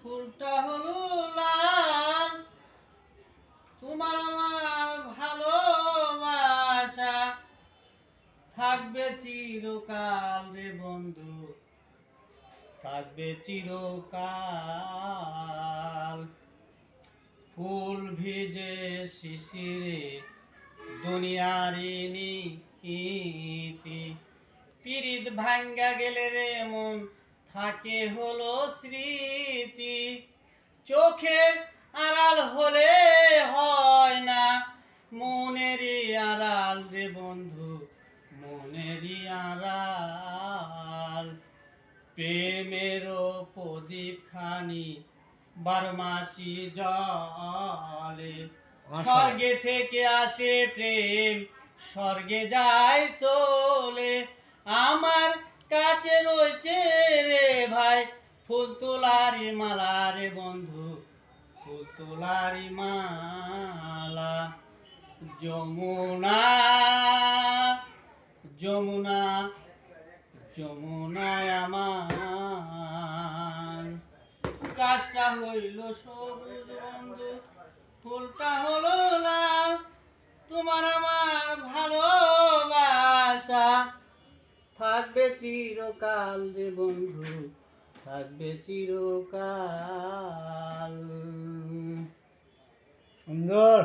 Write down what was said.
ফুলটা হলো লাল, তোমার আমার ভালোবাসা থাকবে চিরকাল রে বন্ধু, থাকবে চিরকাল। ফুল ভিজে শিশিরে দুনিয়ারি নীতি, পিরিত ভাঙ্গা গেলে রে মন থাকে হলো স্মৃতি। চোখের আড়াল হলে হয় না মনেরই আড়াল রে বন্ধু, মনেরই আড়াল। প্রেমেরও প্রদীপ খানি 12 মাসই জলে, স্বর্গে থেকে আসে প্রেম স্বর্গে যায় চলে। আমার কাছে রয়েছে রে ভাই ফুল তোলারি মালা রে বন্ধু, ফুল তোলারি মালা। যমুনা যমুনা যমুনায় আমার গাছটা হইল সবুজ বন্ধু, ফুলটা হলো লাল, তোমার আমার ভালোবাসা থাকবে চিরকাল রে বন্ধু, থাকবে চিরকাল। সুন্দর।